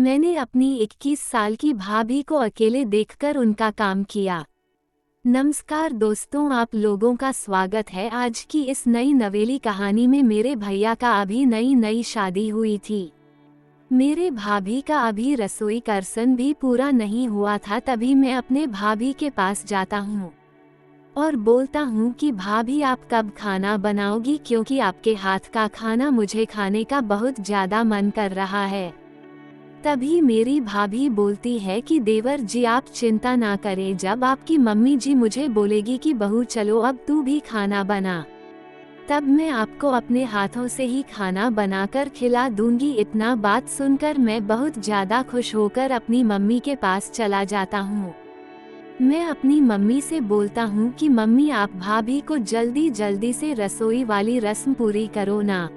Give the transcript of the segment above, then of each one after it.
मैंने अपनी 21 साल की भाभी को अकेले देखकर उनका काम किया। नमस्कार दोस्तों, आप लोगों का स्वागत है आज की इस नई नवेली कहानी में। मेरे भैया का अभी नई शादी हुई थी। मेरे भाभी का अभी रसोई करसन भी पूरा नहीं हुआ था। तभी मैं अपने भाभी के पास जाता हूँ और बोलता हूँ कि भाभी आप कब खाना बनाओगी, क्योंकि आपके हाथ का खाना मुझे खाने का बहुत ज़्यादा मन कर रहा है। तभी मेरी भाभी बोलती है कि देवर जी आप चिंता ना करें, जब आपकी मम्मी जी मुझे बोलेगी कि बहू चलो अब तू भी खाना बना, तब मैं आपको अपने हाथों से ही खाना बनाकर खिला दूंगी। इतना बात सुनकर मैं बहुत ज़्यादा खुश होकर अपनी मम्मी के पास चला जाता हूँ। मैं अपनी मम्मी से बोलता हूँ कि मम्मी आप भाभी को जल्दी जल्दी से रसोई वाली रस्म पूरी करो ना।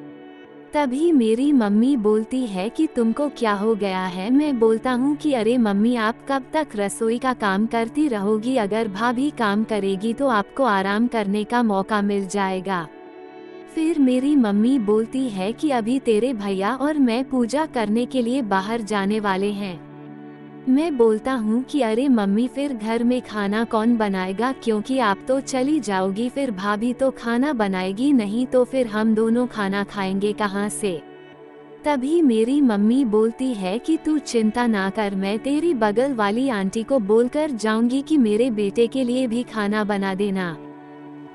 तभी मेरी मम्मी बोलती है कि तुमको क्या हो गया है। मैं बोलता हूँ कि अरे मम्मी आप कब तक रसोई का काम करती रहोगी, अगर भाभी काम करेगी तो आपको आराम करने का मौका मिल जाएगा। फिर मेरी मम्मी बोलती है कि अभी तेरे भैया और मैं पूजा करने के लिए बाहर जाने वाले हैं। मैं बोलता हूँ कि अरे मम्मी फिर घर में खाना कौन बनाएगा, क्योंकि आप तो चली जाओगी, फिर भाभी तो खाना बनाएगी नहीं, तो फिर हम दोनों खाना खाएंगे कहाँ से। तभी मेरी मम्मी बोलती है कि तू चिंता ना कर, मैं तेरी बगल वाली आंटी को बोलकर जाऊंगी कि मेरे बेटे के लिए भी खाना बना देना।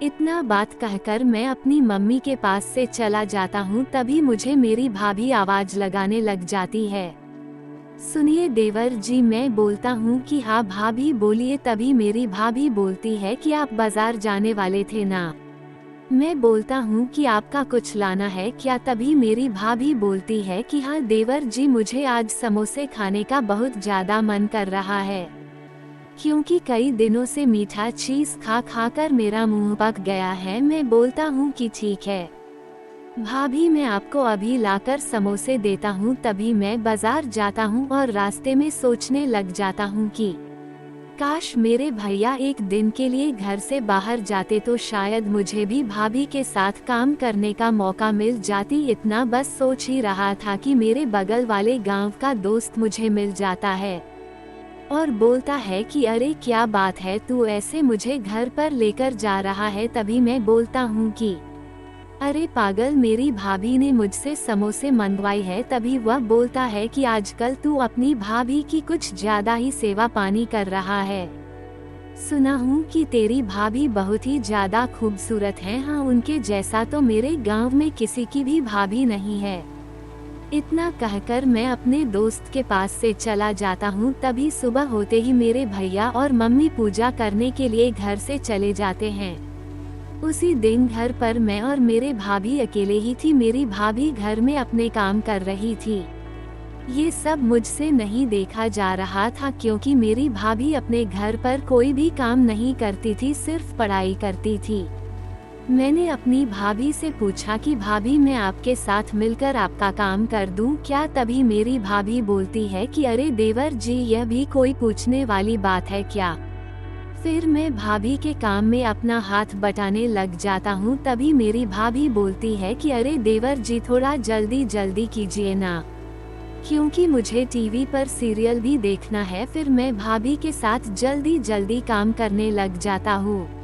इतना बात कहकर मैं अपनी मम्मी के पास से चला जाता हूँ। तभी मुझे मेरी भाभी आवाज लगाने लग जाती है, सुनिए देवर जी। मैं बोलता हूँ कि हाँ भाभी बोलिए। तभी मेरी भाभी बोलती है कि आप बाजार जाने वाले थे ना। मैं बोलता हूँ कि आपका कुछ लाना है क्या। तभी मेरी भाभी बोलती है कि हाँ देवर जी, मुझे आज समोसे खाने का बहुत ज़्यादा मन कर रहा है, क्योंकि कई दिनों से मीठा चीज़ खा खा कर मेरा मुंह पक गया है। मैं बोलता हूँ कि ठीक है भाभी, मैं आपको अभी लाकर समोसे देता हूँ। तभी मैं बाजार जाता हूँ और रास्ते में सोचने लग जाता हूँ कि काश मेरे भैया एक दिन के लिए घर से बाहर जाते तो शायद मुझे भी भाभी के साथ काम करने का मौका मिल जाती। इतना बस सोच ही रहा था कि मेरे बगल वाले गांव का दोस्त मुझे मिल जाता है और बोलता है कि अरे क्या बात है, तू ऐसे मुझे घर पर लेकर जा रहा है। तभी मैं बोलता हूँ कि अरे पागल, मेरी भाभी ने मुझसे समोसे मंगवाई है। तभी वह बोलता है कि आजकल तू अपनी भाभी की कुछ ज्यादा ही सेवा पानी कर रहा है। सुना हूँ कि तेरी भाभी बहुत ही ज्यादा खूबसूरत है। हाँ, उनके जैसा तो मेरे गांव में किसी की भी भाभी नहीं है। इतना कहकर मैं अपने दोस्त के पास से चला जाता हूँ। तभी सुबह होते ही मेरे भैया और मम्मी पूजा करने के लिए घर से चले जाते हैं। उसी दिन घर पर मैं और मेरे भाभी अकेले ही थी। मेरी भाभी घर में अपने काम कर रही थी। ये सब मुझसे नहीं देखा जा रहा था, क्योंकि मेरी भाभी अपने घर पर कोई भी काम नहीं करती थी, सिर्फ पढ़ाई करती थी। मैंने अपनी भाभी से पूछा कि भाभी मैं आपके साथ मिलकर आपका काम कर दूं क्या। तभी मेरी भाभी बोलती है कि अरे देवर जी, यह भी कोई पूछने वाली बात है क्या। फिर मैं भाभी के काम में अपना हाथ बटाने लग जाता हूँ। तभी मेरी भाभी बोलती है कि अरे देवर जी थोड़ा जल्दी जल्दी कीजिए ना, क्योंकि मुझे टीवी पर सीरियल भी देखना है। फिर मैं भाभी के साथ जल्दी जल्दी काम करने लग जाता हूँ।